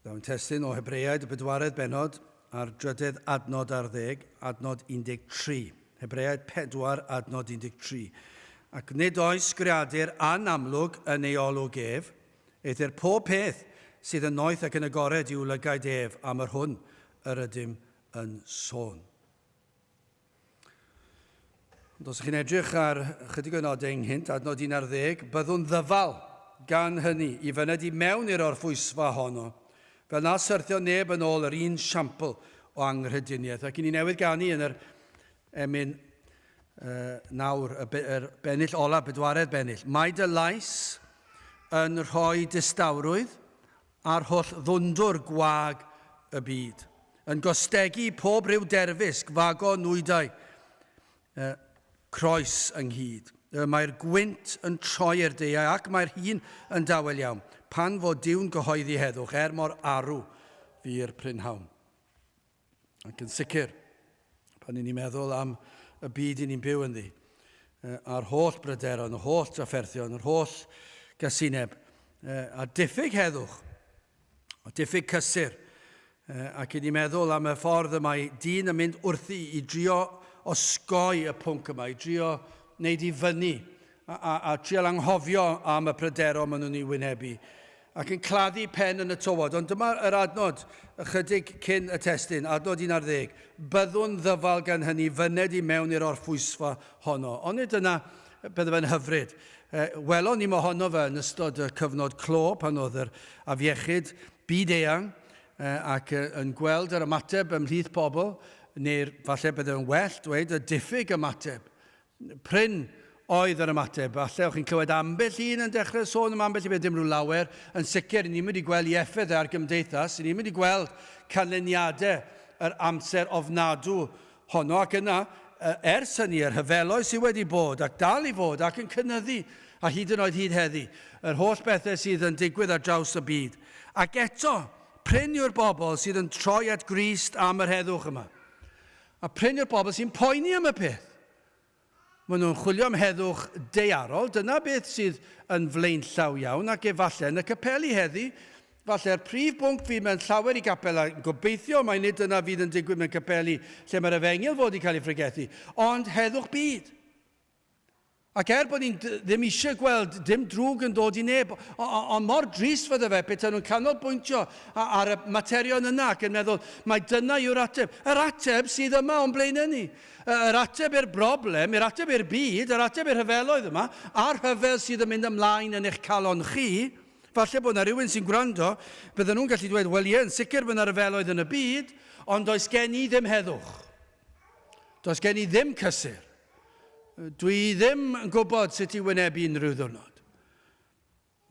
Dawn testyn o Hebreaid y 4 bennod a'r 10 adnod ar 10, adnod 13. Hebreaid 4 adnod 13. Ac nid oes greadur anamlwg yn ei olwg ef, eithyr pob peth sydd yn noeth ac yn agored i'w lygaid ef, am yr hwn yr ydym yn sôn. Ond os ych chi'n edrych ar chydig o nodau ynghynt, adnod 11, byddwn ddyfal gan hynny i fyned i mewn i'r orffwysfa honno, fel na syrthio neb yn ôl yr un siampl o anghrediniaeth. Ac i ni newydd ganu yn yr emyn nawr, yr bennill ola, bedwaredd bennill. Mae dy lais yn rhoi distawrwydd a'r holl ddwndwr gwag y byd, yn gostegu pob ryw derfysg, fago nwydau, croes ynghyd. Mae'r gwynt yn troi i'r deiau ac mae'r hun yn dawel iawn, pan fod diwn gyhoeddi heddwch, mor arw fi'r prynhawn. Ac yn sicr, pan ni'n meddwl am y byd ni'n byw yn ddi, a'r holl bryderon, y holl trafferthion, yr holl gasineb, a diffyg heddwch, a diffyg cysur, ac ni'n meddwl am y ffordd y mae dyn yn mynd wrthi i drio osgoi y pwnc yma, i drio wneud i fyny, a trial anghofio am y pryderon maen nhw'n ei wynebu, ac yn claddu pen yn y tywod. Ond dyma'r adnod, ychydig cyn y testyn, adnod 11, byddwn ddyfal gan hynny fyned i mewn i'r orffwysfa honno. Ond nid yna bydde fe'n hyfryd. Welon ni mo honno fe yn ystod y cyfnod clo, pan oedd yr afiechyd byd-eang, ac yn gweld yr ymateb ymhlith pobl, neu'r falle bydde yn well dweud y diffyg ymateb. Pryn oedd yr ymateb. Falle o'ch chi'n clywed ambell un yn dechrau sôn am ambell i beth dim rhyw lawer. Yn sicr, ni'n mynd i gweld i effaith ar gymdeithas, ni'n mynd i gweld canlyniadau yr amser ofnadw honno, ac yna, ers hynny, yr hyfeloedd sydd wedi bod, ac dal i fod, ac yn cynyddu, a hyd yn oed hyd heddi, yr holl bethau sydd yn digwydd ar draws y byd. Ac eto, pryn yw'r bobl sydd yn troi at Grist am yr heddwch yma. A pryn yw'r bobl sy'n poeni am y peth. Maen nhw'n chwilio am heddwch deiarol, dyna beth sydd yn flaenllaw iawn, ac efallai yn y capeli heddi, falle'r prif bwnc fi mewn llawer i gapel, a gobeithio mae nid yna fydd yn digwydd mewn capeli lle mae'r efengil fod i cael ei phregethu, ond heddwch byd. Ac bod ni ddim eisiau gweld dim drwg yn dod i neb, ond mor drist fydde fe, beth nhw'n canolbwyntio ar y materion yna, ac yn meddwl, mae dyna yw'r ateb. Yr ateb sydd yma o'n blaen ni. Yr ateb i'r broblem, yr ateb i'r byd, yr ateb i'r hyfeloedd yma, a'r hyfel sydd yn mynd ymlaen yn eich calon chi, falle bod yna rhywun sy'n gwrando, bydden nhw'n gallu dweud, wel ie, yn sicr bod yna ryfeloedd yn y byd, ond does gen i ddim heddwch. Does gen i ddim cysur. Dwi ddim yn gwybod sut i wynebu unrhyw ddwrnod.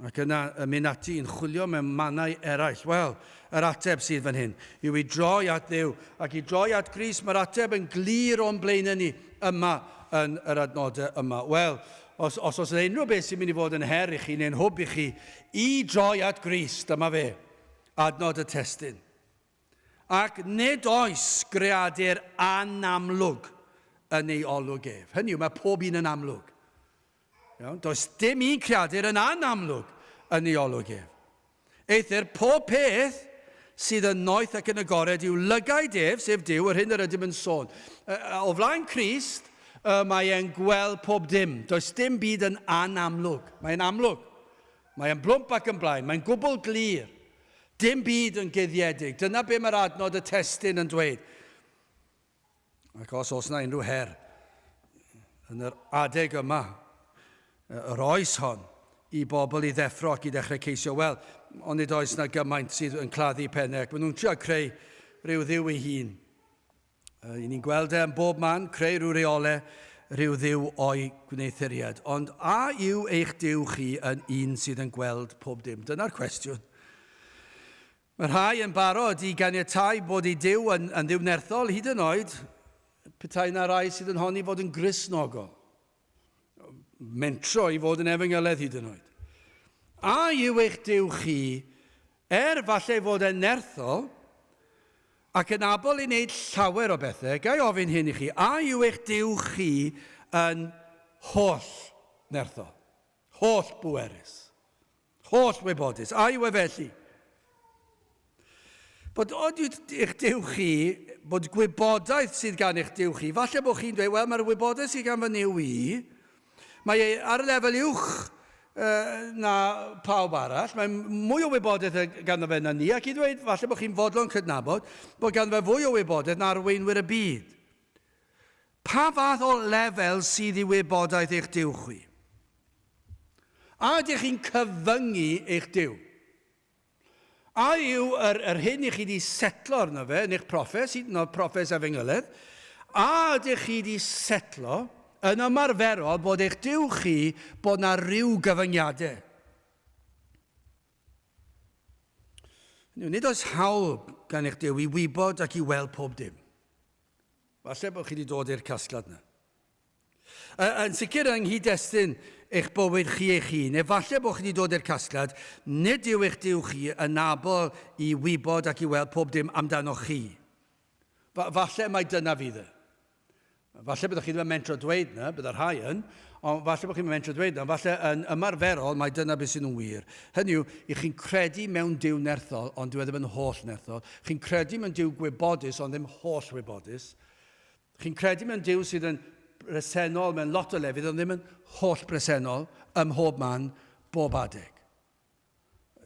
Ac yna mynd ati yn chwilio mewn mannau eraill. Wel, yr ateb sydd fan hyn yw i droi at Dduw ac i droi at Grist. Mae'r ateb yn glir o'n blaen ni yma yn yr adnodau yma. Wel, os yna unrhyw beth sy'n mynd i fod yn her i chi neu'n hwb i chi i droi at Grist, yma fe, adnod y testyn. Ac nid oes greadur anamlwg yn ei olwg ef. Hynny yw, mae pob un yn amlwg. Does dim un creadur yn anamlwg yn ei olwg ef. Eithyr, pob peth sydd yn noeth ac yn agored yw lygaid ef, sef Duw, yr hyn yr ydym yn sôn. O flaen Crist, mae e'n gweld pob dim. Does dim byd yn anamlwg. Mae'n amlwg. Mae'n blwmp ac yn blaen. Mae'n gwbl glir. Dim byd yn guddiedig. Dyna be mae'r adnod y testyn yn dweud. Ac os yna unrhyw her yn yr adeg yma, yr oes hon, i bobl i ddeffro ac i ddechrau ceisio, wel, ond nid oes yna gymaint sydd yn claddu pennau, ac maen nhw'n trio creu rhyw ddiw ei hun. I ni'n gweld yn bob man, creu rhyw reolau, rhyw ddiw o'i gwneithuriad. Ond a yw eich diw chi yn un sydd yn gweld pob dim? Dyna'r cwestiwn. Mae rhai yn barod i ganiatáu bod ei diw yn ddiwnerthol hyd yn oed, petai na rai sydd yn honni fod yn grisnogol. Mentro i fod yn efengyledd hyd yn oed. A yw eich diw chi, falle fod yn nerthol, ac yn abol i wneud llawer o bethau, gai ofyn hyn i chi, a yw eich diw chi yn holl nerthol, holl bwerus, holl wybodus, a yw e felly? bod i'ch diw chi, bod gwybodaeth sydd gan eich diw chi, falle bod chi'n dweud, wel, mae'r wybodaeth sydd gan fy niw i, mae ar y lefel uwch na pawb arall, mae mwy o wybodaeth ganddo fe na ni, ac i ddweud, falle bod chi'n fodlon cydnabod, bod ganddo fe fwy o wybodaeth na arweinwyr y byd. Pa fath o lefel sydd i wybodaeth eich diw chi? A ydych chi'n cyfyngu eich diw? A yw yr hyn i chi wedi setlo arno fe, yn eich proffes, hyd yn oed proffes Efengyloedd, a ydych chi wedi setlo yn ymarferol bod eich diw chi bod na ryw gyfyngiadau. Nid oes hawl gan eich diw i wybod ac i weld pob dim. Falle bod chi wedi dod i'r casgliad yna. Yn sicr yng nghyd-destun eich bywyd chi eich hun, efallai bod chi wedi dod i'r casgliad, nid yw eich diw chi yn nabod i wybod ac i weld pob dim amdano chi. Falle mai dyna fydd e. Falle byddwch chi ddim yn mentro dweud yna, byddai'r rhai yn, ond falle bod chi'n mentro dweud yna, falle yn ymarferol mae dyna beth sy'n wir. Hynny yw, i chi'n credu mewn diw nerthol, ond dyw e ddim yn holl nerthol. Chi'n credu mewn diw gwybodus, ond ddim holl wybodus. Chi'n credu mewn diw sydd yn bresennol mewn lot o lefydd, ond ddim yn holl bresennol ym mhob man, bob adeg.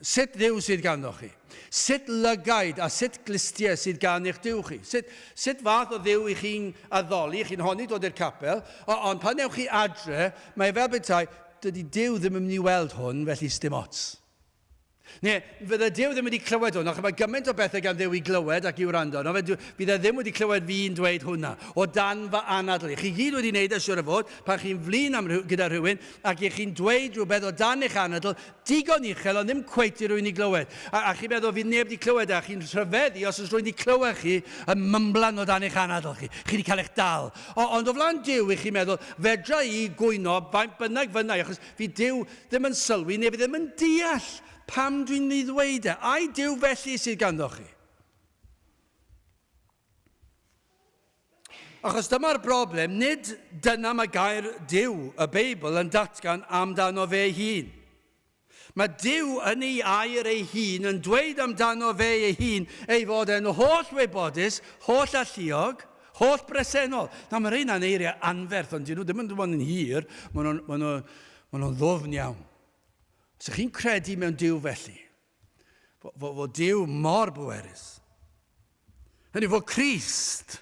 Sut ddiw sydd ganddo chi? Sut lygaid a sut glistiau sydd gan eich diw chi? Sut fath o ddiw i chi'n addoli, chi'n honni dod i'r capel, ond pan ewch chi adre, mae fel bethau, dydy diw ddim yn mynd i weld hwn, felly sdim ots. Neu, fydde Dyw ddim wedi clywed hwn, achos mae gymaint o bethau gan Dduw i glywed ac i wrando. No, fydd e ddim wedi clywed fi'n dweud hwnna, o dan fy anadlu. Chi gyd wedi wneud y siwr o fod, pan chi'n flin gyda rhywun, ac chi'n dweud rhywbeth o dan eich anadl, digon uchel, ond ddim cweit i rhywun i glywed. A chi'n meddwl fydd neb wedi clywed, a chi'n rhyfeddu os oes rhywun wedi clywed chi yn mymblan o dan eich anadl chi. Chi wedi cael eich dal. Ond o flaen Dyw, chi'n meddwl, fedra i gwyno faint bynnag fynnau, achos fi Dyw ddim yn sylwi, neu fi ddim yn deall pam dwi'n ei ddweud e. Ai Dyw felly sydd ganddo chi? Achos dyma'r broblem, nid dyna mae gair Dyw, y Beibl, yn datgan amdano fe hun. Mae Dyw yn ei air ei hun yn dweud amdano fe ei hun ei fod yn holl wybodus, holl alluog, holl bresennol. Na, mae rhain yn eiriau anferth, ond dyn nhw ddim yn dweud yn hir, maen nhw'n ddofn iawn. So chi'n credu mewn Dyw felly, fod Dyw mor bwerus. Hynny fod Crist,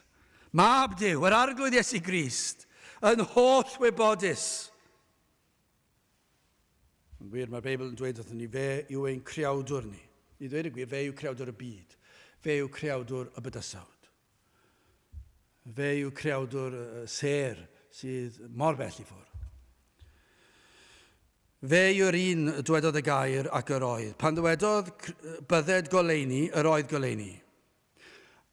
mab Dyw, yr arglwydd Iesu Grist, yn holl wybodus. Yn wir, mae'r Beibl yn dweud wrthyn ni, fe yw ein creawdwr ni. I ddweud y gwir, fe yw creawdwr y byd. Fe yw creawdwr y bydysawd. Fe yw creawdwr ser sydd mor bell i ffwrdd. Fe yw'r un dwedodd y gair ac yr oedd. Pan dwedodd bydded goleini, yr oedd goleini.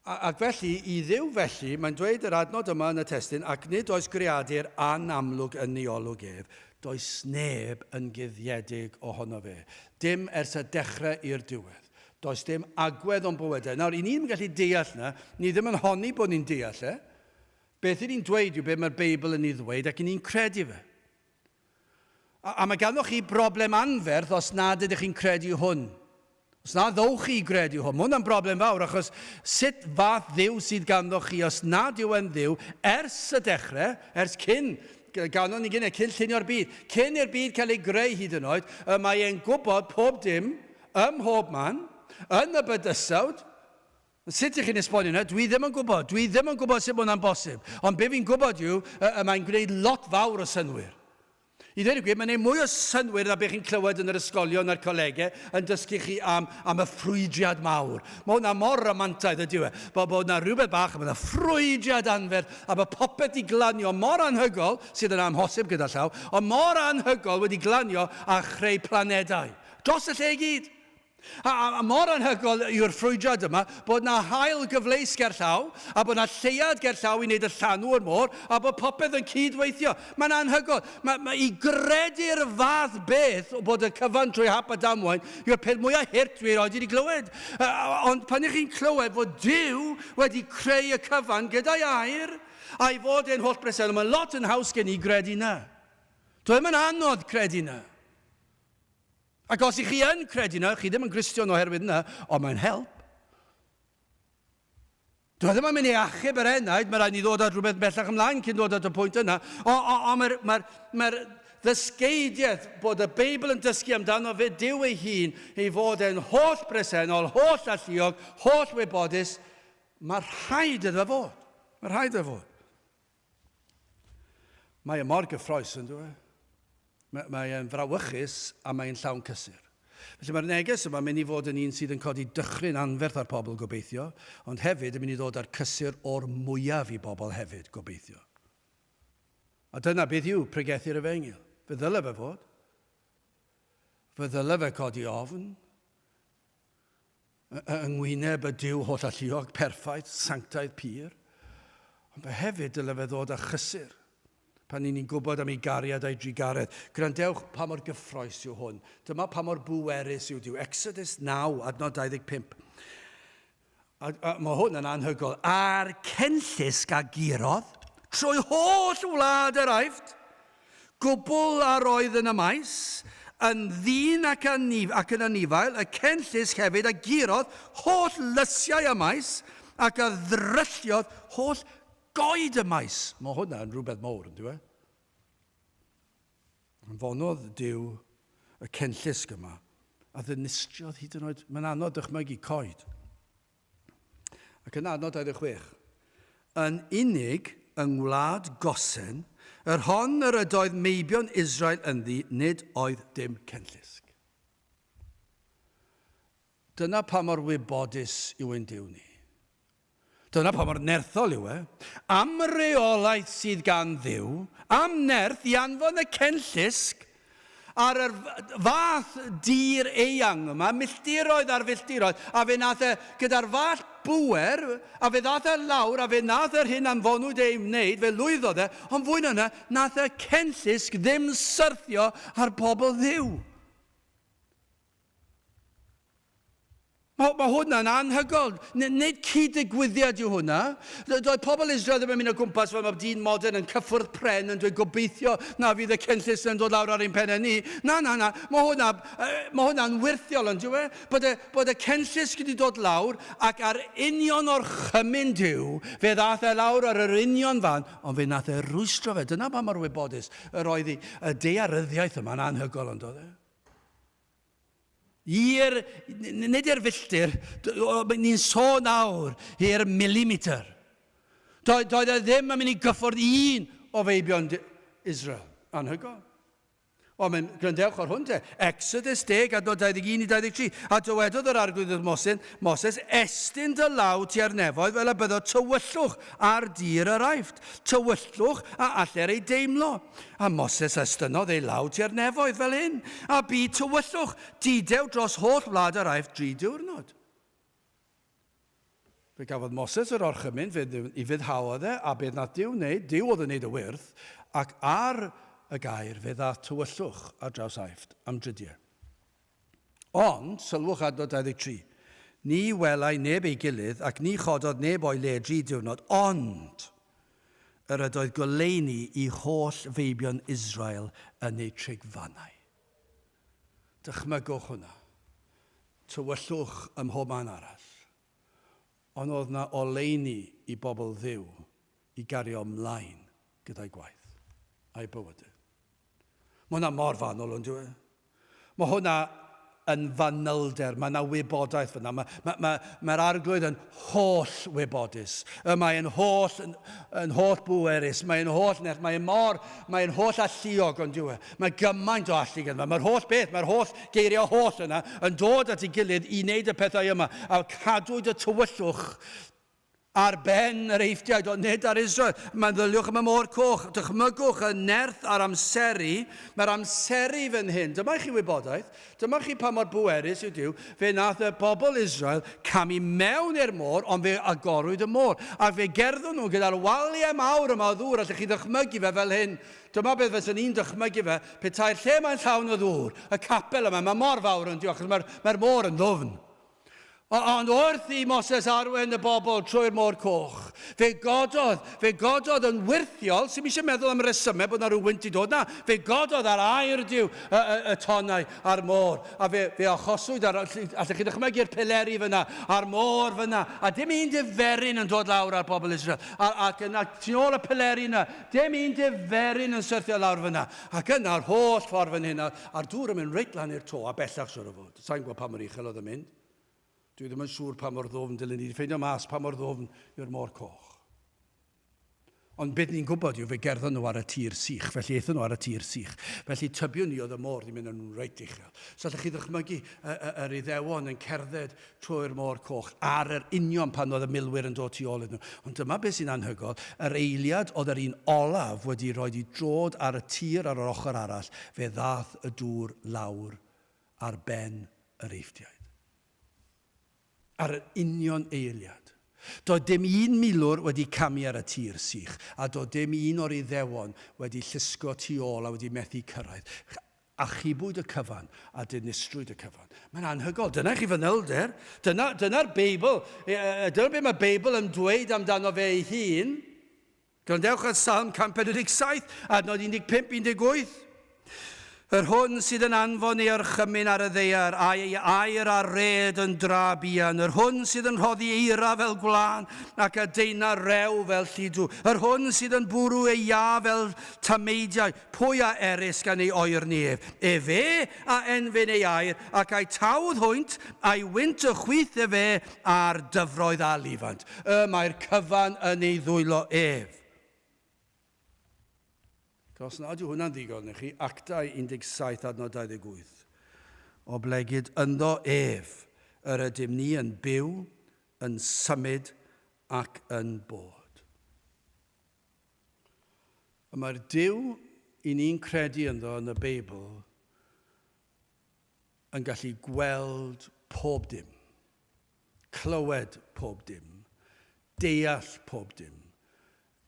Ac felly, i Dduw felly, mae'n dweud yr adnod yma yn y testun, ac nid oes greadur anamlwg yn neolwg ef, does neb yn guddiedig ohono fe. Dim ers y dechrau i'r diwedd. Does dim agwedd o'n bywydau. Nawr, i ni'n gallu deall na, ni ddim yn honni bod ni'n deall e. Beth i ni'n dweud yw beth mae'r Beibl yn ei ddweud, ac i ni'n credu fe. A mae ganddoch chi broblem anferth os nad ydych chi'n credu hwn. Os nad ddowch chi credu hwn. Mae hwnna'n broblem fawr, achos sut fath Dduw sydd ganddoch chi os nad yw yn Dduw ers y dechrau, ers cyn, ganddo ni gynnau, cyn llunio'r byd. Cyn i'r byd cael ei greu hyd yn oed, mae e'n gwybod pob dim, ym mhob man, yn y bydysawd. Sut ych chi'n esbonio yna? Dwi ddim yn gwybod. Dwi ddim yn gwybod sut mae hwnna'n bosib. Ond be fi'n gwybod yw, mae'n gwneud lot fawr o synwyr. I ddweud y gwir, mae'n ei mwy o synwyr na beth chi'n clywed yn yr ysgolion a'r colegau yn dysgu chi am y ffrwydiad mawr. Mae hwnna mor romantaidd ydyw e. Bod yna rhywbeth bach, mae yna ffrwydiad anferth, a mae popeth i glanio mor anhygol, sydd yn amhosib gyda llaw, ond mor anhygol wedi glanio a chreu planedau. Dros y lle i gyd. A mor anhygol yw'r ffrwydiad yma bod yna hael gyfleus gerllaw a bod yna lleiad gerllaw i wneud y llanw o'r môr a bod popeth yn cydweithio. Mae'n anhygol. I gredu'r fath beth o bod y cyfan trwy hap a damwain yw'r peth mwyaf hirt dwi erioed wedi glywed. Ond pan ych chi'n clywed fod Dyw wedi creu y cyfan gyda'i air a'i fod e'n holl bresennol, mae'n lot yn haws gen i gredu na. Dwi'n yn anodd credu na. Ac os ych chi yn credu na, chi ddim yn Gristion oherwydd na, ond mae'n help. Doedd yma'n mynd i achub yr enaid, mae rhaid ni ddod at rhywbeth bellach ymlaen cyn dod at y pwynt yna, ond mae'r ddysgeidiaeth bod y Beibl yn dysgu amdano fe Duw ei hun i fod yn holl bresennol, holl alluog, holl wybodus, mae rhaid iddo fod. Mae rhaid iddo fod. Mae y mor gyffroes yn dweud. Mae'n frawychus a mae'n llawn cysur. Felly mae'r neges yma mynd i fod yn un sydd yn codi dychryn anferth ar pobl gobeithio, ond hefyd yn mynd i ddod ar cysur o'r mwyaf i bobl hefyd gobeithio. A dyna beth yw pregethu'r efengyl. Fe ddyle fe fod. Fe ddyle fe codi ofn. Yngwyneb y Duw holl alluog, perffaith, sanctaidd pur. Ond fe hefyd dyle fe ddod â chysur. Pan ni'n gwybod am ei gariad a'i drigaredd. Grandewch pa mor gyffroes yw hwn. Dyma pa mor bwerus yw Duw. Exodus 9, adnod 25. Mae hwn yn anhygoel. A'r cenllysg a gurodd, trwy holl wlad yr aifft, gwbl ar oedd yn y maes, yn ddyn ac yn anifael, y cenllysg hefyd a gurodd holl lysiau y maes, ac a ddrylliodd holl goed y maes. Mae hwnna yn rhywbeth mawr, yn dweud. Yn fonodd Duw y cenllysg yma, a ddynistiodd hyd yn oed, mae'n anodd dychmygu coed. Ac yn adnod 26, yn unig yng ngwlad Gosen, yr hon yr ydoedd meibion Israel ynddi, nid oedd dim cenllysg. Dyna pa mor wybodus yw ein Duw ni. Dyna pa mor nerthol yw e. Am reolaeth sydd gan Dduw, am nerth i anfon y cenllysg ar y fath dir eang yma, milltiroedd ar filltiroedd, a fe nath e gyda'r fath bwer, a fe nath e lawr, a fe nath e'r hyn anfonwyd ei wneud, fe lwyddodd e, ond fwy na yna, nath e cenllysg ddim syrthio ar bobl Dduw. Mae hwnna'n anhygoel. Nid cyd-digwyddiad yw hwnna. Doedd pobl Israel ddim yn mynd o gwmpas fel mae dyn modern yn cyffwrdd pren yn dweud gobeithio na fydd y cenllysg yn dod lawr ar ein pennau ni. Na. Mae hwnna'n wirthiol yn dweud. Bod y cenllysg wedi dod lawr ac ar union o'r chymyn Duw, fe ddath e lawr ar yr union fan, ond fe nath e rwystro fe. Dyna pa mor wybodus yr oedd y daearyddiaeth yma'n anhygoel yn dod e. Nid i'r filltir, ni'n sôn nawr i'r millimeter. Doedd e ddim yn mynd i gyffwrdd un o feibion Israel. Anhygoel. O, mae'n grandewch ar hwn te. Exodus 10, adnod 21 i 23. A dywedodd yr arglwyddodd Moses, estyn dy law tua'r nefoedd fel y byddo tywyllwch ar dir yr aifft. Tywyllwch a aller ei deimlo. A Moses estynodd ei law tua'r nefoedd fel hyn. A byd tywyllwch, didew dros holl wlad yr aifft 3 diwrnod. Fe gafodd Moses yr orchymyn i fyddhaodd e, a beth nath Duw wneud, Duw oedd yn wneud y wyrth, ac ar y gair fe ddath tywyllwch ar draws aifft am drydiau. Ond, sylwch adnod 23, ni welai neb ei gilydd ac ni chododd neb o'i le 3 diwrnod, ond yr ydoedd goleuni i holl feibion Israel yn eu trigfannau. Dychmygwch hwnna. Tywyllwch ym mhob man arall. Ond oedd na oleuni i bobl Dduw i gario ymlaen gyda'i gwaith a'i bywydau. Mae hwnna mor fanwl yn dweud. Mae hwnna yn fanylder, mae yna wybodaeth fyna. Mae'r arglwydd yn holl wybodus. Mae'n holl bwerus, mae'n holl nerth, mae'n holl alluog yn dweud. Mae gymaint o allu gyda. Mae'r holl beth, mae'r holl geiriau holl yna yn dod at ei gilydd i wneud y pethau yma a cadwyd y tywyllwch ar ben yr eithriad, ond nid ar Israel. Mae'n ddyliwch am y môr coch. Dychmygwch y nerth a'r amseru. Mae'r amseru fan hyn. Dyma chi wybodaeth. Dyma chi pa mor bwerus yw Duw. Fe nath y bobl Israel camu mewn i'r môr, ond fe agorwyd y môr. A fe gerddon nhw gyda'r waliau mawr yma o ddŵr, allwch chi ddychmygu fe fel hyn. Dyma beth fysa ni'n dychmygu fe, petai'r lle mae'n llawn o ddŵr, y capel yma, mae mor fawr yn diolch, mae'r môr yn ddwfn. Ond wrth i Moses arwen y bobl trwy'r môr coch, fe gododd yn wirthiol, sy'n eisiau meddwl am resymau bod yna rhyw wynt i dod na, fe gododd ar air diw y tonnau a'r môr, a fe achoswyd, allwch chi ddychmygu'r peleri fyna, a'r môr fyna, a dim un diferyn yn dod lawr ar bobl Israel, ac yna, tu ôl y peleri yna, dim un diferyn yn syrthio lawr fyna, ac yna'r holl ffordd fan hyn, a'r dŵr yn mynd reit lan i'r to, a bellach siwr o fod. Sa'n gwybod pa mor uchel oedd yn mynd. Dwi ddim yn siŵr pa mor ddofn dylen ni ffeindio mas pa mor ddofn yw'r môr coch. Ond beth ni'n gwybod yw fe gerddon nhw ar y tir sych, felly eithon nhw ar y tir sych. Felly tybiwn ni oedd y môr ddim yn nhw'n reit uchel. So allwch chi ddychmygu yr Iddewon yn cerdded trwy'r môr coch ar yr union pan oedd y milwyr yn dod tu ôl iddyn nhw. Ond dyma beth sy'n anhygoel, yr eiliad oedd yr un olaf wedi rhoi i drod ar y tir ar yr ochr arall, fe ddath y dŵr lawr ar ben yr eithriad. Ar yr union eiliad. Doedd dim un milwr wedi camu ar y tir sych, a doedd dim un o'r Iddewon wedi llusgo tu ôl a wedi methu cyrraedd. A chibwyd y cyfan a dinistrwyd y cyfan. Mae'n anhygoel. Dyna chi fanylder. Dyna'r Beibl. Dyna beth mae'r Beibl yn dweud amdano fe ei hun. Gwrandewch ar Psalm 147, adnod 15-18. Yr hwn sydd yn anfon ei orchymyn ar y ddeiar, a'i air a red yn dra bian. Yr hwn sydd yn rhoddi eira fel gwlan ac a deuna rew fel llidw. Yr hwn sydd yn bwrw ei ia fel tameidiau, pwy a erys gan ei oer nef. Fe a enfyn ei air ac a'i tawdd hwynt a'i wynt y chwyth fe a'r dyfroedd a lifant. Mae'r cyfan yn ei ddwylo ef. Os nad yw hwnna'n ddigon i chi, Actau 17 adnod 28. O blegyd ynddo ef, yr ydym ni yn byw, yn symud ac yn bod. A mae'r Duw i ni'n credu ynddo yn y Beibl yn gallu gweld pob dim, clywed pob dim, deall pob dim,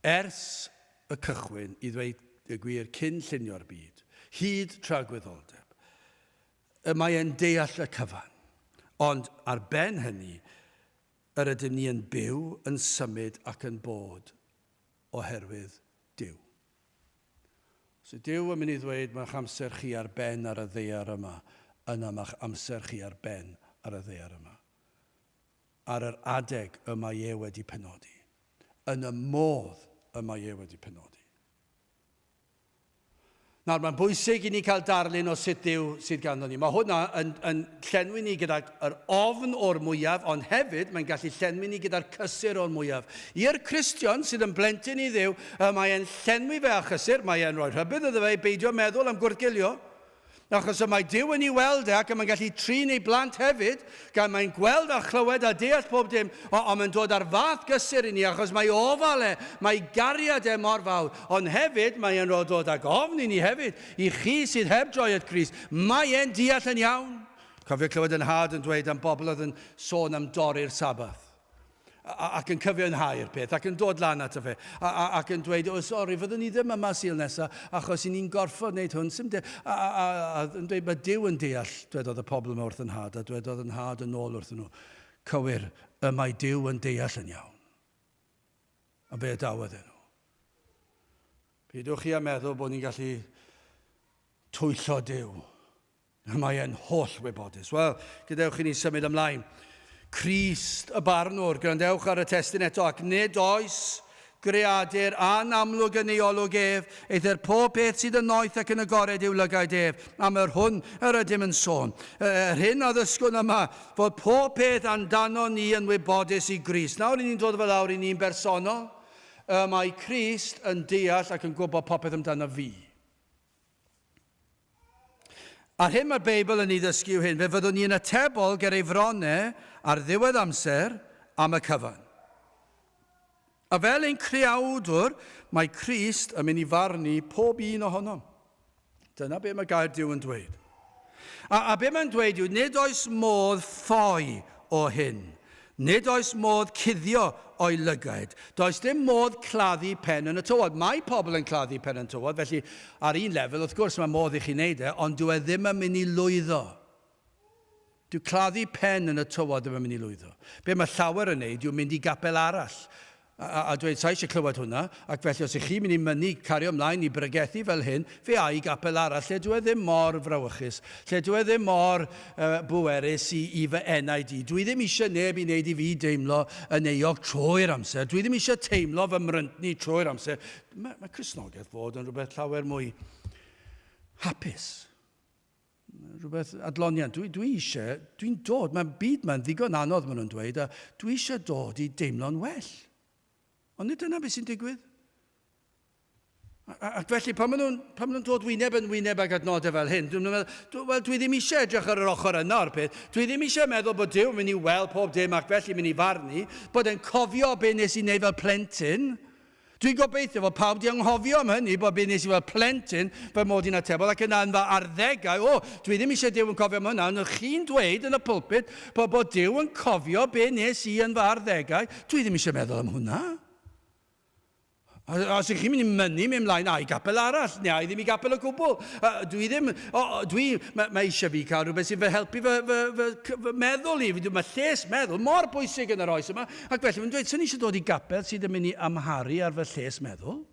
ers y cychwyn i ddweud y gwir cyn llunio'r byd, hyd tragwyddoldeb. Mae e'n deall y cyfan, ond ar ben hynny, yr ydym ni yn byw, yn symud ac yn bod oherwydd Duw. So Duw yn mynd i ddweud mae'ch amser chi ar ben ar y ddeiar yma, yna mae'ch amser chi ar ben ar y ddeiar yma. Ar yr adeg y mae e wedi penodi. Yn y modd y mae e wedi penodi. Nawr, mae'n bwysig i ni cael darlun o sut Duw sydd ganddo ni. Mae hwnna yn llenwi ni gyda'r ofn o'r mwyaf, ond hefyd mae'n gallu llenwi ni gyda'r cysur o'r mwyaf. I'r Cristion sydd yn blentyn i Dduw, mae'n llenwi fe â chysur, mae'n rhoi rhybydd iddo fe i beidio meddwl am gwrgilio. Achos mae Duw yn ei weld ac mae'n gallu trin ei blant hefyd, gan mae'n gweld a chlywed a deall pob dim, ond mae'n dod ar fath gysur i ni, achos mae ofal mae gariad mor fawr, ond hefyd mae'n dod ag ofn i ni hefyd, i chi sydd heb droiad Crist, mae e'n deall yn iawn. Cofio clywed yn had yn dweud am bobl oedd yn sôn am dorri'r Sabath, ac yn cyfiawnhau'r peth, ac yn dod lan at y fe, ac yn dweud, sori, fyddwn ni ddim yma Sul nesaf, achos i ni'n gorfod wneud hwn, a yn dweud, mae Duw yn deall, dwedodd y pobl yma wrth yn had, a dwedodd yn had yn ôl wrth nhw. Cywir, mae Duw yn deall yn iawn. A be dawodd nhw. Pidwch chi a meddwl bod ni'n gallu twyllo Duw. Mae e'n holl wybodus. Wel, gadewch i ni symud ymlaen. Crist y barnwr, gwrandewch ar y testyn eto, ac nid oes greadur anamlwg yn ei olwg ef, either pob beth sydd yn noeth ac yn agored i'w lygaid ef, am yr hwn yr ydym yn sôn. Yr hyn a ddysgwn yma, fod pob peth amdano ni yn wybodus i Grist. Nawr ni'n dod fel awr i ni'n bersonol, mae Crist yn deall ac yn gwybod popeth amdano fi. Ar hyn mae'r Beibl yn ei ddysgu yw hyn, fe fyddwn ni yn atebol ger ei fronau ar ddiwedd amser am y cyfan. A fel ein creawdwr, mae Crist yn mynd i farnu pob un ohonom. Dyna be mae gair Duw yn dweud. A be mae'n dweud yw, nid oes modd ffoi o hyn. Nid oes modd cuddio o'i lygaid. Does dim modd claddu pen yn y tywod. Mae pobl yn claddu pen yn y tywod, felly ar un lefel, wrth gwrs mae modd i chi wneud ond dyw e ddim yn mynd i lwyddo. Dyw claddu pen yn y tywod ddim yn mynd i lwyddo. Be mae llawer yn neud yw mynd i gapel arall. A dweud, sa eisiau clywed hwnna, ac felly os ych chi'n mynd i mynnu cario ymlaen i bregethu fel hyn, fe a i gapel arall, lle dwi ddim mor frawychus, lle dwi ddim mor bwerus i fy enaid i. Dwi ddim eisiau neb i wneud i fi deimlo yn euog trwy'r amser. Dwi ddim eisiau teimlo fy mryntni trwy'r amser. Mae Cristnogaeth fod yn rhywbeth llawer mwy hapus. Rhywbeth adloniant. Dwi'n dod, mae'r byd mae'n ddigon anodd maen nhw'n dweud, a dwi eisiau dod i deimlo'n well. Ond nid dyna beth sy'n digwydd. Ac felly, pan maen nhw'n dod wyneb yn wyneb ag adnodau fel hyn, dwi ddim eisiau edrych ar yr ochr yna o'r peth. Dwi ddim eisiau meddwl bod Duw yn mynd i weld pob dim ac felly mynd i farnu, bod e'n cofio be nes i wneud fel plentyn. Dwi'n gobeithio fod pawb di anghofio am hynny, bod be nes i fel plentyn fel mod i'n atebol, ac yna yn fy arddegau, dwi ddim eisiau Duw yn cofio am hynna, ond chi'n dweud yn y pulpit bod Duw yn cofio be nes i yn fy arddegau, dwi ddim eisiau meddwl am hwnna. Os ych chi'n mynd i mynnu mewn ymlaen i gapel arall, neu ddim i gapel o gwbl. Mae eisiau fi cael rhywbeth sy'n fy helpu fy meddwl i. Mae lles meddwl mor bwysig yn yr oes yma. Ac felly, mae'n dweud, sy'n eisiau dod i gapel sydd yn mynd i amharu ar fy lles meddwl?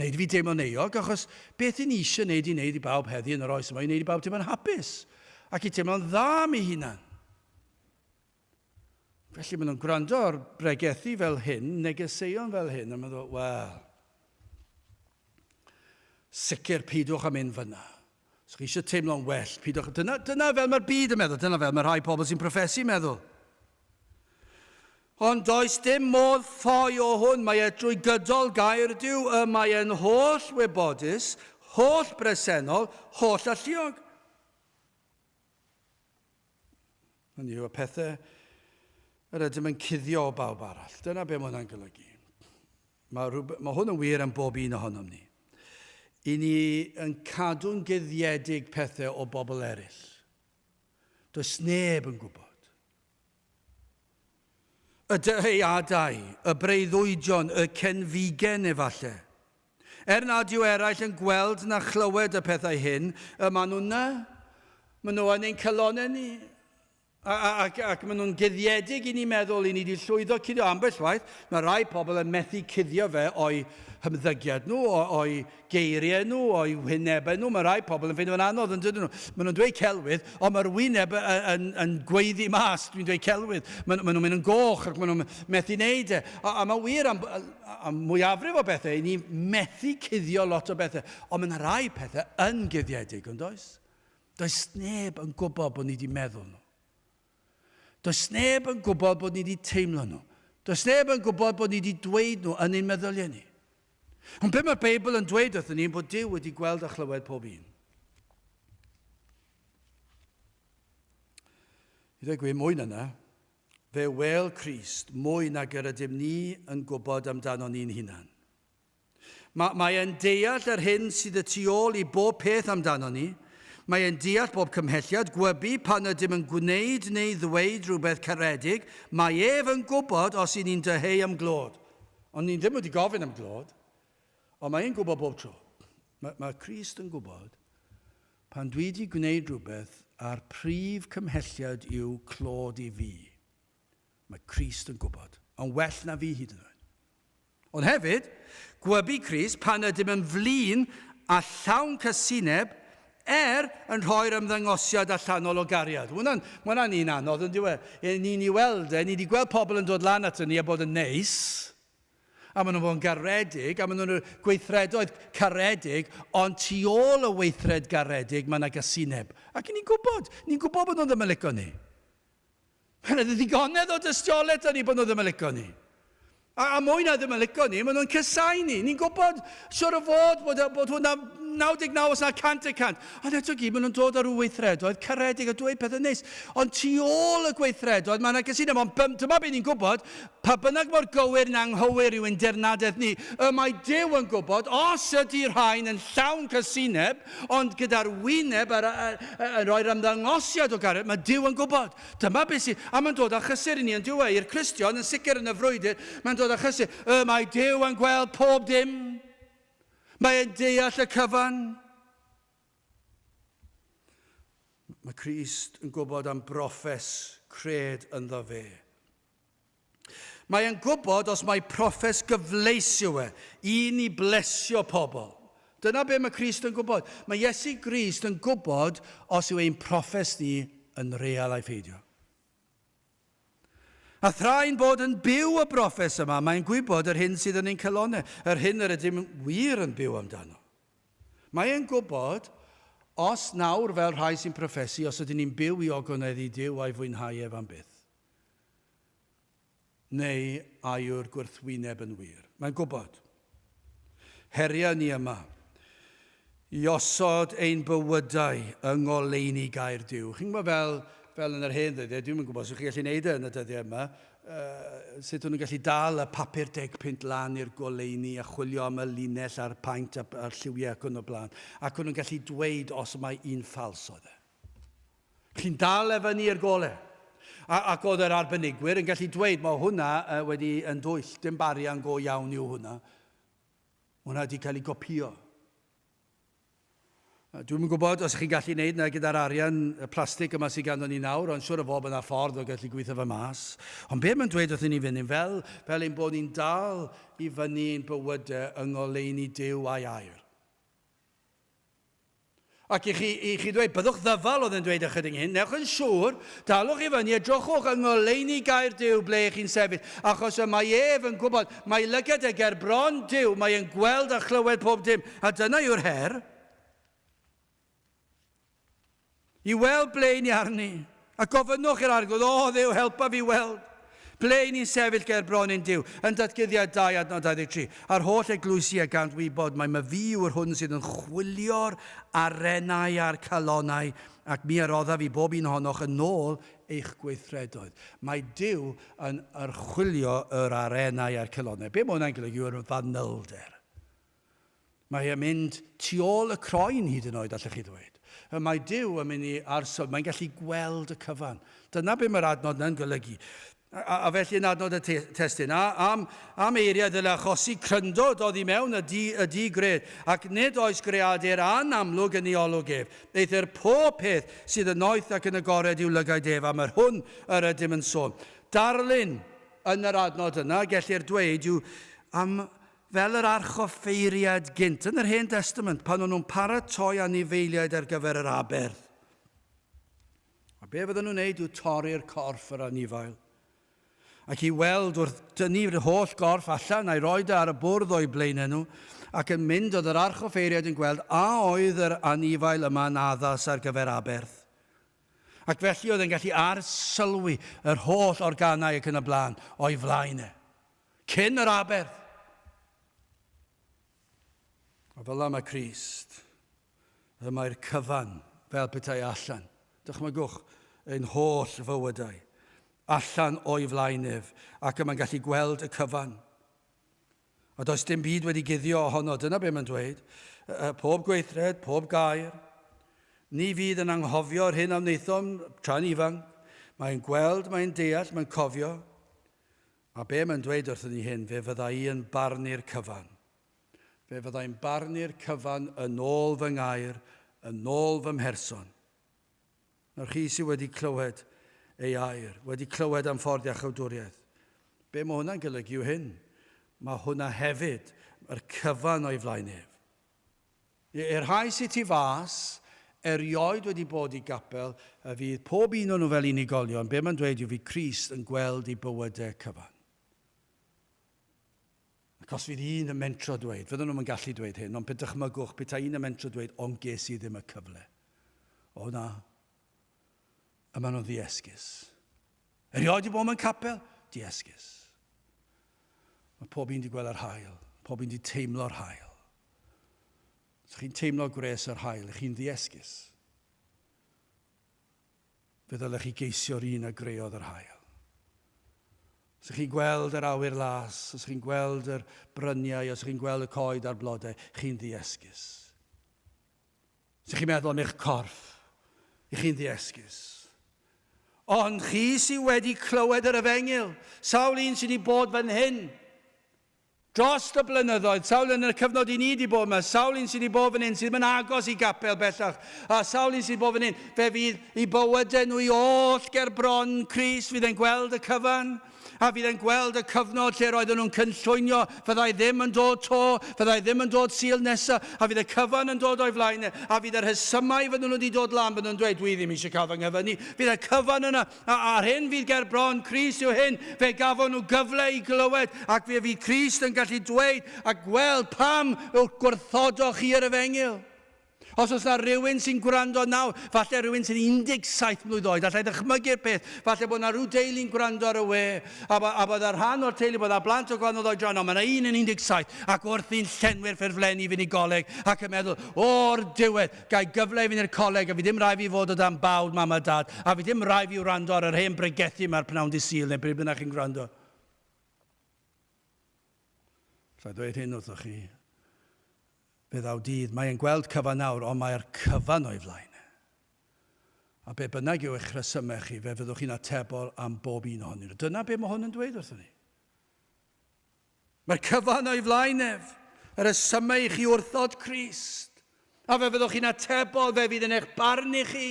Neud fi deimlo'n euog, achos beth yn eisiau wneud i bawb heddi yn yr oes yma, i wneud i bawb teimlo'n hapus. Ac i teimlo'n dda am ei hunan. Felly maen nhw'n gwrando ar bregethu fel hyn, negeseuon fel hyn, a maen nhw'n dweud, wel, sicr pidwch am mynd fyna. Os chi eisiau teimlo'n well, pidwch. Dyna fel mae'r byd yn meddwl, dyna fel mae'r rhai pobl sy'n profesu meddwl. Ond does dim modd ffoi o hwn, mae e drwy gydol gair Duw, mae e'n holl wybodus, holl bresennol, holl alluog. Hynny yw y pethau yr ydym yn cuddio o bawb arall. Dyna be mae hwnna'n golygu. Mae hwn yn wir am bob un ohonom ni. I ni yn cadw'n guddiedig pethau o bobl eraill. Does neb yn gwybod. Y dyheuadau, y breuddwydion, y cenfigen efallai. Nad yw eraill yn gweld na chlywed y pethau hyn, maen nhw'n na. Maen nhw yn ein calonau ni. Ac maen nhw'n guddiedig i ni meddwl i ni wedi llwyddo cuddio ambell waith. Mae rai pobl yn methu cuddio fe o'i hymddygiad nhw, o'i geiriau nhw, o'i wynebau nhw. Mae rai pobl yn ffeindio yn anodd yn dydyn nhw. Maen nhw'n dweud celwydd, ond mae'r wyneb yn gweiddi mas. Dwi'n dweud celwydd. Maen nhw'n mynd yn goch ac maen nhw'n methu wneud e. A mae wir am mwyafrif o bethau. I ni methu cuddio lot o bethau. Ond mae yna rai pethau yn guddiedig, ond does? Does neb yn gwybod bod ni wedi meddwl nhw. Does neb yn gwybod bod ni wedi teimlo nhw. Does neb yn gwybod bod ni wedi dweud nhw yn ein meddyliau ni. Ond be mae'r Beibl yn dweud wrthyn ni bod Duw wedi gweld a chlywed pob un. I ddweud gwir mwy yna, fe wel Crist mwy nag yr ydym ni yn gwybod amdano ni'n hunan. Mae e'n deall yr hyn sydd y tu ôl i bob peth amdano ni. Mae e'n deall bob cymhelliad, gwybu pan ydym yn gwneud neu ddweud rhywbeth caredig. Mae ef yn gwybod os y'n ni'n dyheu am glod. Ond ni ddim wedi gofyn am glod, ond mae e'n gwybod bob tro. Mae Crist yn gwybod pan dwi wedi gwneud rhywbeth a'r prif cymhelliad yw clod i fi. Mae Crist yn gwybod, ond well na fi hyd yn oed. Ond hefyd, gwybu Crist pan ydym yn flin a llawn cysineb yn rhoi'r ymddangosiad allanol o gariad. Hwna'n un anodd, yn diwe. Ni'n i weld, ni wedi gweld pobl yn dod lan ato ni a bod yn neis, a maen nhw'n bod yn garedig, a maen nhw'n gweithredoedd caredig, ond tu ôl y weithred garedig, mae yna gasineb. Ac ni'n gwybod bod nhw'n ddim yn licio ni. Mae'n ddigonedd o dystiolaeth ni bod nhw ddim yn licio ni. A mwy na ddim yn licio ni, maen nhw'n cysau ni. Ni'n gwybod, siwr o fod bod hwnna 99 os na 100%. Ond eto gyd, maen nhw'n dod ar weithredoedd caredig a dweud pethau neis. Ond tu ôl y gweithredoedd, mae yna gysylltwch. Ond dyma beth ni'n gwybod, pa bynnag mor gywir na anghywir yw ein dernadaeth ni, mae Duw yn gwybod, os ydy'r rhain yn llawn cysineb, ond gyda'r wyneb yn rhoi'r ymddangosiad o gariad, mae Duw yn gwybod. Dyma beth sy'n, a mae'n dod â chysur i ni yn diwedd, i'r Cristion, yn sicr yn y frwydr, mae'n dod â chysur, mae Duw yn gweld pob dim. Mae e'n deall y cyfan. Mae Crist yn gwybod am broffes cred ynddo fe. Mae e'n gwybod os mae proffes gyfleus yw i ni blesio pobl. Dyna be mae Crist yn gwybod. Mae Iesu Grist yn gwybod os yw ein proffes ni yn real a'i ffeidio. A thra'n bod yn byw y broffes yma, mae'n gwybod yr hyn sydd yn ein calonau. Yr hyn yr ydym wir yn byw amdano. Mae'n gwybod os nawr fel rhai sy'n proffesu, os ydym ni'n byw i ogoneddu Duw a'i fwynhau ef am byth. Neu aiwr gwrthwyneb yn wir. Mae'n gwybod. Heriau ni yma. I osod ein bywydau yng ngoleuni gair Duw. Chi'n gwybod fel yn yr hen ddyddiau, dwi'n gwybod os ydych chi'n gallu neud yn y dyddiau yma, sut nhw'n gallu dal y papur 10 punt lan i'r goleuni a chwilio am y linell a'r paint a'r lliwiau ac yn o blaen. Ac nhw'n gallu dweud os mae un ffals oedd e. Chi'n dal efo ni i'r golau. Ac oedd yr arbenigwyr yn gallu dweud mae hwnna wedi yn dwyll, dim barian go iawn yw hwnna. Hwnna wedi cael ei gopio. Dwi'n gwybod os chi'n gallu gwneud yna gyda'r arian y plastig yma sydd ganddo ni nawr, ond siwr o fod yna ffordd o gallu gweithio fy mas. Ond be mae'n dweud wrthyn ni fynd fel ein bod ni'n dal i fyny ein bywydau yng ngoleuni Duw a'i air. Ac i chi dweud, byddwch ddyfal oedd yn dweud ychydig hyn, newch yn siŵr, dalwch i fyny, edrychwch yng ngoleuni gair Duw ble chi'n sefyll, achos mae ef yn gwybod, mae lygad e ger bron Duw, mae e'n gweld a chlywed pob dim, a dyna yw'r her. I weld ble ni arni, a gofynnwch i'r arglwydd, o Dduw, helpa fi weld. Ble ni'n sefyll ger bron i'n Duw, yn datgyddiad 2 adnod 23. A'r holl eglwysiau gant wybod, mae fi yw'r hwn sydd yn chwilio'r arenau a'r calonau, ac mi arodda fi bob un ohonoch yn ôl eich gweithredoedd. Mae Duw yn archwilio yr arenau a'r calonau. Be mae hwnna'n golygu yw'r fanylder. Mae e'n mynd tu ôl y croen hyd yn oed, allech chi ddweud. Mae Duw yn mynd i arsod, mae'n gallu gweld y cyfan. Dyna be mae'r adnod yna'n golygu. A felly yn adnod y testyn, am eiriau ddyle achosi cryndod oedd i mewn y digred, ac nid oes greadur anamlwg yn ei olwg ef. Eithir pob peth sydd yn noeth ac yn agored i'w lygaid ef, a mae'r hwn yr ydym yn sôn. Darlun yn yr adnod yna, gellir dweud yw am fel yr archoffeiriad gynt yn yr Hen Testament, pan o'n nhw'n paratoi anifeiliaid ar gyfer yr aberth. A be fydden nhw'n neud yw torri'r corff yr anifail. Ac i weld wrth dynnu'r holl gorff allan a'i roed ar y bwrdd o'i blaenau nhw, ac yn mynd oedd yr archoffeiriad yn gweld a oedd yr anifail yma'n addas ar gyfer aberth. Ac felly oedd yn gallu arsylwi yr holl organau ac yn y blaen o'i flaenau. Cyn yr aberth. A fel am y Crist, mae'r cyfan fel petai allan. Dychmygwch ein holl fywydau, allan o'i flaenef, ac yma'n gallu gweld y cyfan. A does dim byd wedi guddio ohono, dyna be mae'n dweud. Pob gweithred, pob gair. Ni fydd yn anghofio'r hyn am wnaethom tra'n ifanc. Mae'n gweld, mae'n deall, mae'n cofio. A be mae'n dweud wrthyn ni hyn, fe fydda i yn barnu'r cyfan. Fe fyddai'n barnu'r cyfan yn ôl fy ngair, yn ôl fy mherson. Nawr chi sydd wedi clywed ei air, wedi clywed am ffordd iachawdwriaeth. Be mae hwnna'n golygu yw hyn? Mae hwnna hefyd, yr cyfan o'i flaenef. I'r rhai sydd ti fas, erioed wedi bod i gapel, a fydd pob un o'n nhw fel unigolion, be mae'n dweud yw fi Crist yn gweld i bywydau cyfan. Ac os fydd un yn mentro dweud, fydden nhw'n gallu dweud hyn, ond dychmygwch, beth un yn mentro dweud, ond ges i ddim y cyfle. O na, yma nhw'n ddiesgus. Erioed i bod mewn capel? Diesgus. Mae pob un wedi gweld yr hael, pob un wedi teimlo'r hael. Os chi'n teimlo gres yr hael, chi'n ddiesgus. Fe ddylech chi geisio'r un a greodd yr hael. Os chi'n gweld yr awyr las, os chi'n gweld yr bryniau, os chi'n gweld y coed a'r blodau, chi'n ddiesgus. Os chi'n meddwl am eich corff, chi'n ddiesgus. Ond chi sydd wedi clywed yr efengil, sawl un sydd wedi bod fan hyn, Dros y blynyddoedd, sawl yn y cyfnod i ni wedi bod yma, sawl un sydd wedi bod fan hyn, sydd yn agos i gapel bellach, a sawl un sydd wedi bod fan hyn, fe fydd i bywydau nhw i oll ger bron Crist, fydd e'n gweld y cyfan, a fydd e'n gweld y cyfnod lle roedden nhw'n cynllwynio, fyddai ddim yn dod to, fyddai ddim yn dod sil nesaf, a fydd y cyfan yn dod o'i flaen, a fydd yr hysymau fydden nhw wedi dod lan, bydden nhw'n dweud, dwi ddim eisiau cael fy nghyfynnu. Fydd y cyfan yna, a'r hyn fydd ger bron Crist yw hyn, fe gafon nhw gyfle i glywed, ac fe fydd Crist yn gallu dweud a gweld pam gwrthodoch chi yr efengyl. Os oes yna rhywun sy'n gwrando nawr, falle rhywun sy'n 17 mlwydd oed, allai ddychmygu'r peth, falle bod yna rhyw deulu'n gwrando ar y we, a bod ar rhan o'r teulu, bod yna blant o gwahanol oedran, ond mae yna un yn 17, ac wrth i'n llenwi'r ffurflenni fynd i goleg, ac yn meddwl, o'r diwedd, gai gyfle i fynd i'r coleg, a fi ddim rai fi fod o dan bawd mam a dad, a fi ddim rai fi wrando ar yr hen bregethu mae'r pnawn di sil, neu bryd bynnag chi'n gwrando. Allai dweud hyn wrthoch chi. Fe ddaw dydd, mae'n gweld cyfan nawr, ond mae'r cyfan o'i flaen. A be bynnag yw eich rhesymau chi, fe fyddwch chi'n atebol am bob un ohonyn nhw. Dyna be mae hwn yn dweud wrthyn ni. Mae'r cyfan o'i flaen ef, yr rhesymau i chi wrthod Crist. A fe fyddwch chi'n atebol, fe fydd yn eich barn i chi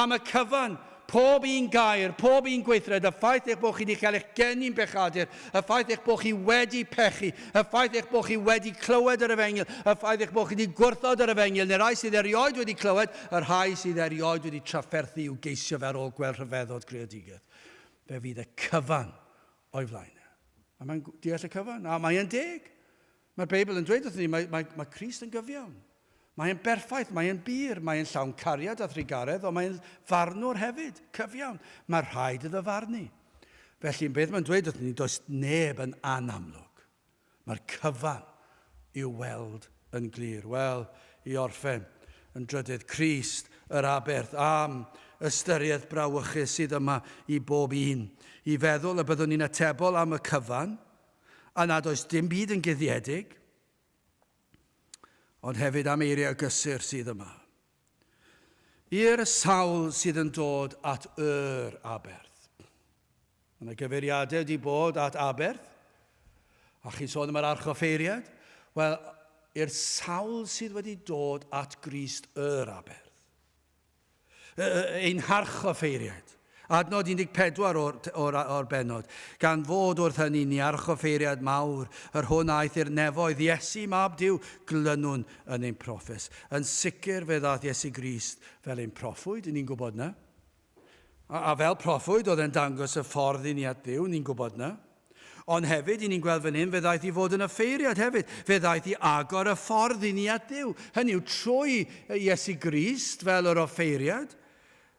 am y cyfan. Pob un gair, pob un gweithred, y ffaith eich bod chi wedi cael eich genu'n bechadur, y ffaith eich bod chi wedi pechu, y ffaith eich bod chi wedi clywed yr efengyl, y ffaith eich bod chi wedi gwrthod yr efengyl, neu'r rhai sydd erioed wedi clywed, yr rhai sydd erioed wedi trafferthu i'w geisio fer ôl gweld rhyfeddod greadigaeth. Fe fydd y cyfan o'i flaen. A mae'n deall y cyfan, a mae'n deg. Mae'r Beibl yn dweud wrthyn ni, mae Crist yn gyfiawn. Mae'n berffaith, mae'n bir, mae'n llawn cariad a thrigaredd, ond mae'n farnwr hefyd, cyfiawn. Mae rhaid iddo farnu. Felly, beth mae'n dweud wrthyn ni, does neb yn anamlwg. Mae'r cyfan i'w weld yn glir. Wel, i orffen yn drydydd, Crist, yr aberth, am ystyried brawychus sydd yma i bob un. I feddwl y byddwn ni'n atebol am y cyfan, a nad oes dim byd yn guddiedig, ond hefyd am eiriau gysur sydd yma. I'r sawl sydd yn dod at yr aberth. Yna gyfeiriadau wedi bod at aberth, a chi'n sôn am yr archoffeiriad. Wel, i'r sawl sydd wedi dod at Grist yr aberth. Ein harchoffeiriad. Adnod 14 o'r benod, gan fod wrth hynny ni archoffeiriad mawr, yr hwn aeth i'r nefoedd, Iesu mab Duw glynwn yn ein proffes. Yn sicr fe ddaeth Iesu Grist fel ein proffwyd, ni'n gwybod na. A fel proffwyd oedd e'n dangos y ffordd i ni at Duw, ni'n gwybod na. Ond hefyd, ni'n gweld fan hyn, fe ddaeth i fod yn offeiriad hefyd. Fe ddaeth i agor y ffordd i ni at Duw. Hynny yw, trwy Iesu Grist fel yr offeiriad,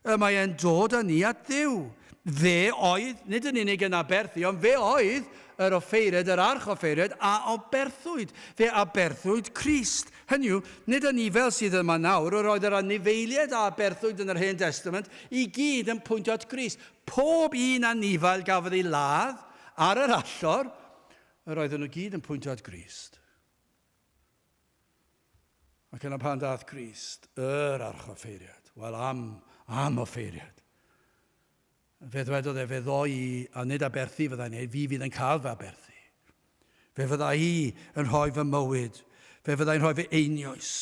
mae e'n dod â ni at Dduw. Fe oedd, nid yn unig yn aberthu, ond fe oedd yr offeiriad, yr archoffeiriad, a oberthwyd. Fe aberthwyd Crist. Hynny yw, nid yn ni fel sydd yma nawr, yr oedd yr anifeiliaid a aberthwyd yn yr Hen Testament, i gyd yn pwyntio at Crist. Pob un anifail gafodd ei ladd ar yr allor, yr oedden nhw gyd yn pwyntio at Crist. Ac yna pan daeth Crist, yr archoffeiriad. Wel, am offeiriad. Fe ddwedodd fe ddo i, a nid aberthu fyddai'n neud, fi fydd yn cael fy aberthu. Fe fydda i yn rhoi fy mywyd. Fe fydda i'n rhoi fy einioes.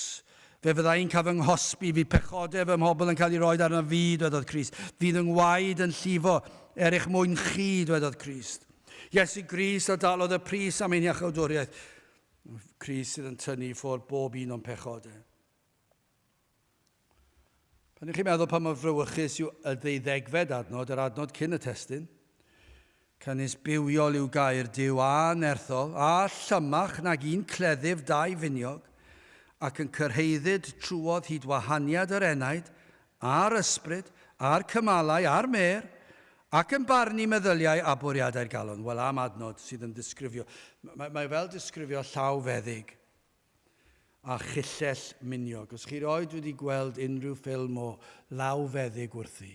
Fe fydda i'n cael fy nghosbi, fi pechodau fy mhobl yn cael ei roi arno fi, dwedodd Crist. Fydd yn waed yn llifo, eich mwyn chi, dwedodd Crist. Iesu Grist o dalodd y pris am ein iachawdwriaeth. Crist sydd yn tynnu ffwrdd bob un o'n pechodau. Pan chi'n meddwl pan mae frywychus yw y 12fed adnod, yr adnod cyn y testyn, cynnes bywiol yw gair Duw a nerthol, a llymach nag un cleddyf dau finiog, ac yn cyrheiddyd trwodd hyd wahaniad yr enaid, a'r ysbryd, a'r cymalau, a'r mer, ac yn barnu meddyliau a bwriadau'r galon. Wel, am adnod sydd yn disgrifio. Mae fel disgrifio llaw feddyg a chyllell miniog. Os chi roed wedi gweld unrhyw ffilm o law feddyg wrthi.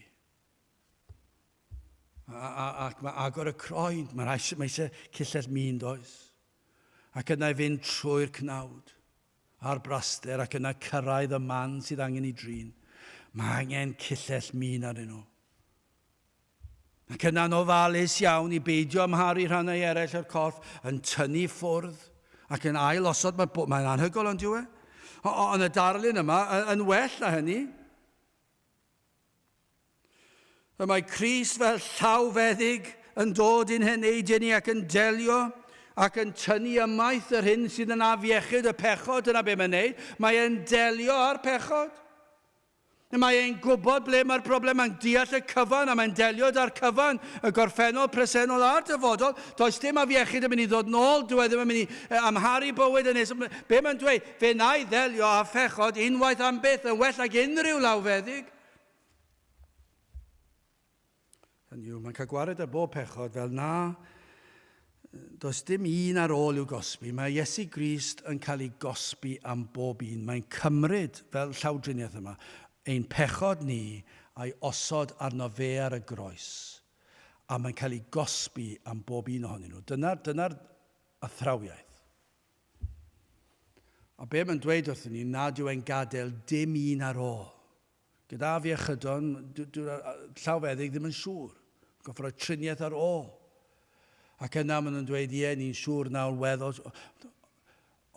Ac mae agor y croen, mae eisiau cyllell min does. Ac yna i fynd trwy'r cnawd a'r braster, ac yna cyrraedd y man sydd angen i drin. Mae angen cyllell min arnyn nhw. Ac yna'n ofalus iawn I beidio amharu rhannau eraill o'r corff, yn tynnu ffwrdd, ac yn ail osod, mae'n anhygol ond yw e. Ond y darlun yma yn well na hynny. Mae Crist fel llawfeddyg yn dod i'n heneidau ni ac yn delio ac yn tynnu ymaith yr hyn sydd yn afiechyd y pechod, yna be mae'n neud. Mae e'n delio ar pechod. Mae e'n gwybod ble mae'r problem, mae'n deall y cyfan a mae'n delio da'r cyfan, y gorffennol, presennol a'r dyfodol. Does dim afiechyd yn mynd I ddod nôl, dwi ddim yn mynd I amharu bywyd yn nes. Be mae'n dweud? Fe na I ddelio a phechod unwaith am byth yn well ag unrhyw lawfeddyg. Mae'n cael gwared ar bob pechod fel na. Does dim un ar ôl i'w gosbi. Mae Iesu Grist yn cael ei gosbi am bob un. Mae'n cymryd fel llawdriniaeth yma ein pechod ni a'i osod arno fe ar y groes. A mae'n cael ei gosbi am bob un ohonyn nhw. Dyna'r athrawiaeth. A be mae'n dweud wrthyn ni, nad yw e'n gadael dim un ar ôl. Gyda fi ychydon, llawfeddyg ddim yn siŵr. Goffo roi triniaeth ar ôl. Ac yna maen nhw'n dweud, ie, ni'n siŵr nawr weddol.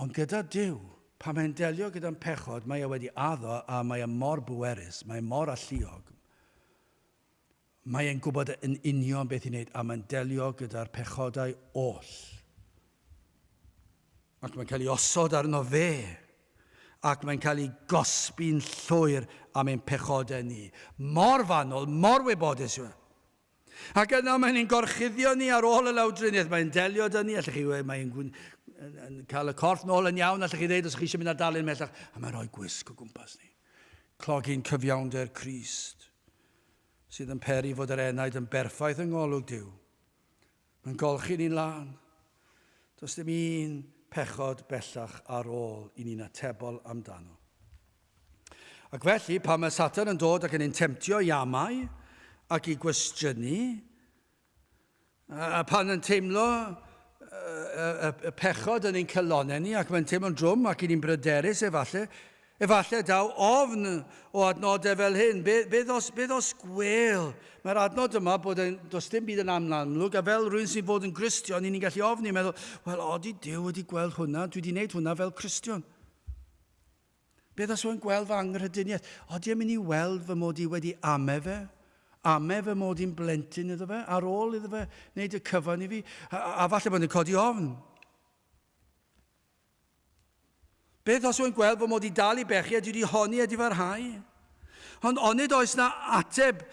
Ond gyda Duw, pan mae'n delio gyda'n pechod, mae e wedi addo a mae e mor bwerus, mae e mor alluog. Mae e'n gwybod yn union beth I wneud a mae'n delio gyda'r pechodau oll. Ac mae'n cael ei osod arno fe. Ac mae'n cael ei gosbi'n llwyr am ein pechodau ni. Mor fanwl, mor wybodus yw e. Ac yna mae'n ein gorchuddio ni ar ôl y lawdriniaeth. Mae'n delio dyn ni, allwch chi wedi, mae'n cael y corff nôl yn iawn, allwch chi ddeud os chi eisiau mynd ar dalun mellach, a mae'n rhoi gwisg o gwmpas ni. Clogi'n cyfiawnder Crist, sydd yn peri fod yr enaid yn berffaith yng ngolwg Duw. Mae'n golchi ni'n lan. Does dim un pechod bellach ar ôl I ni'n atebol amdano. Ac felly, pan mae Satan yn dod ac yn ein temtio I amau, ac I gwestiynu, a pan yn teimlo y pechod yn ein cylonau ni, ac mae'n teimlo'n drwm ac i'n bryderus efallai daw ofn o adnodau fel hyn. Beth os gwel? Mae'r adnod yma bod does dim byd yn amlwg, a fel rhywun sy'n fod yn Gristion, ni'n gallu ofni, meddwl, wel, odi Duw wedi gweld hwnna, dwi wedi gwneud hwnna fel Cristion. Beth os yw'n gweld fy anghrediniaeth? Odi yn mynd I weld fy mod I wedi ame fe? Ame fy mod i'n blentyn iddo fe, ar ôl iddo fe, wneud y cyfan I fi, a falle bod yn codi ofn. Beth os yw'n gweld fy mod I dal I bechu a dwi wedi honni a di farhau? Ond onid oes na ateb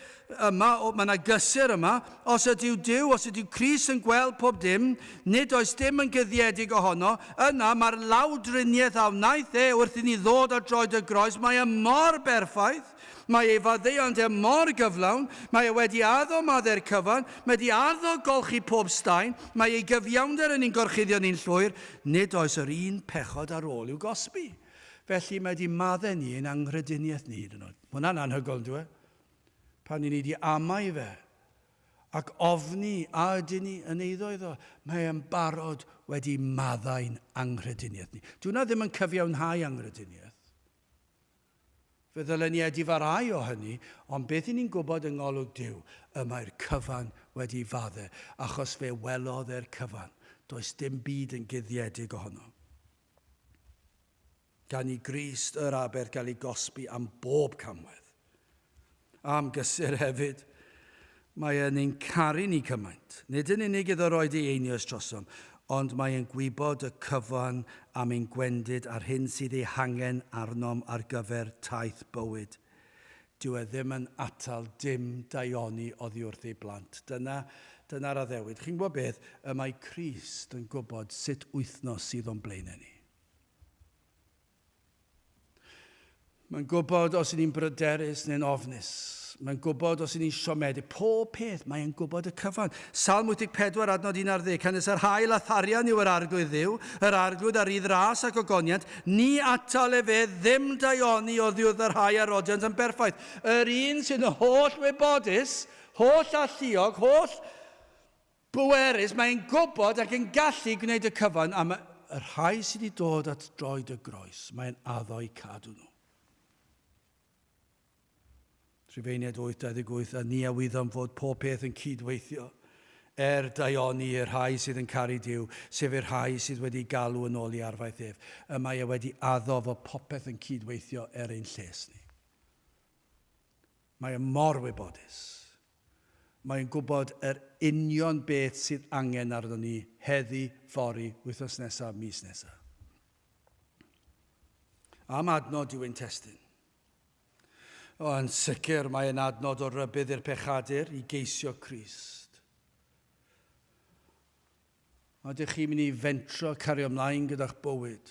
yma, mae yna gysur yma, os ydyw Duw, os ydyw Crist yn gweld pob dim, nid oes dim yn gyddiedig ohono, yna mae'r lawdriniaeth a wnaeth wrth I ni ddod ar droed y groes, mae e mor berffaith, mae ei faddeuant e mor gyflawn, mae e wedi addo madde'r cyfan, mae wedi addo golchi pob staen, mae ei gyfiawnder yn ein gorchuddio ni'n llwyr, nid oes yr un pechod ar ôl i'w gosbi. Felly mae wedi maddau ni yn anghrediniaeth ni. Hwna'n anhygol, dwi? Pan ni wedi amau fe, ac ofni a ydyn ni yn eiddo iddo, mae e'n barod wedi maddau'n anghrediniaeth ni. Dwi'n ddim yn cyfiawnhau anghrediniaeth. Fe ddylen ni edifarhau o hynny, ond beth I ni'n gwybod yng ngolwg Duw, y mae'r cyfan wedi faddau, achos fe welodd e'r cyfan. Does dim byd yn guddiedig ohono. Gan I Grist yr aber gael ei gosbi am bob camwedd. Am gysur hefyd, mae e'n ein caru ni cymaint. Nid yn unig iddo roed ei einios drosom, ond mae e'n gwybod y cyfan am ein gwendid a'r hyn sydd ei hangen arnom ar gyfer taith bywyd. Dyw e ddim yn atal dim daioni oddi wrth ei blant. Dyna'r addewid. Chi'n gwybod beth? Mae Crist yn gwybod sut wythnos sydd o'n blaenau ni. Mae'n gwybod os ni'n bryderus neu'n ofnus. Mae'n gwybod os ni'n siomedig. Pob peth, mae'n gwybod y cyfan. Salm 84, adnod 11. Canis yr hael a tharian yw yr arglwydd ddiw, yr arglwydd ar ddras ac ogoniant, ni atal e fe ddim daioni o ddiwdd yr hau a rodiant yn berffaith. Yr un sy'n holl wybodus, holl alluog, holl bwerus, mae'n gwybod ac yn gallu gwneud y cyfan am yr rhai sydd wedi dod at droed y groes. Mae'n addo I cadw nhw. Rhufeiniad 8:28, a ni a wyddom fod pob peth yn cydweithio daioni i'r rhai sydd yn caru Duw, sef i'r rhai sydd wedi galw yn ôl I arfaith ef. Mae e wedi addo fod popeth yn cydweithio ein lles ni. Mae e mor wybodus. Mae'n gwybod union beth sydd angen arno ni heddi, fori, wythnos nesaf, mis nesaf. Am adnod yw ein testyn. Yn sicr mae'n adnod o rybydd i'r pechadur I geisio Crist. Ydych chi'n mynd I fentro cario ymlaen gyda'ch bywyd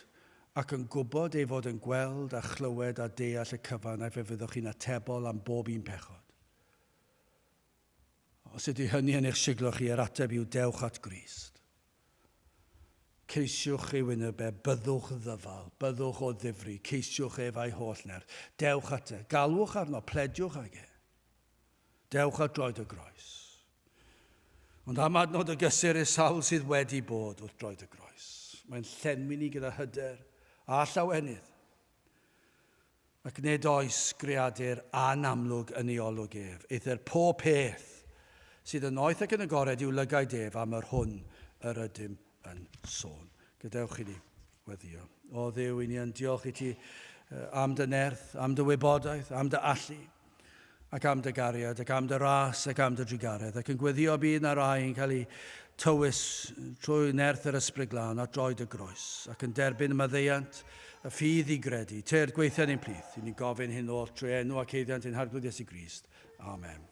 ac yn gwybod ei fod yn gweld a chlywed a deall y cyfan a fe fyddwch chi'n atebol am bob un pechod. Os ydy hynny yn eich siglo chi, ateb yw dewch at Grist. Ceisiwch ei wyneb byddwch ddyfal, byddwch o ddifri, ceisiwch efo'i holl nerth. Dewch at e, galwch arno, plediwch ag e. Dewch at droed y groes. Ond am adnod y gysur y sawl sydd wedi bod wrth droed y groes. Mae'n llenwi ni gyda hyder a llawenydd. Ac nid oes greadur anamlwg yn ei olwg ef. Either pob peth sydd yn oeth ac yn agored i'w lygaid ef am yr hwn yr ydym yn sôn. Gadewch I ni weddio. O Dduw, I ni yn diolch I ti am dy nerth, am dy wybodaeth, am dy allu, ac am dy gariad, ac am dy ras, ac am dy drigaredd, ac yn gweddio bydd na rai yn cael ei tywys trwy nerth yr ysbryd glân a droed y groes, ac yn derbyn y maddeiant, y ffydd I gredu. Teir gweithiau ni'n plith, I ni gofyn hyn oll trwy enw ac heiddiant ein harglwydd Iesu Grist. Amen.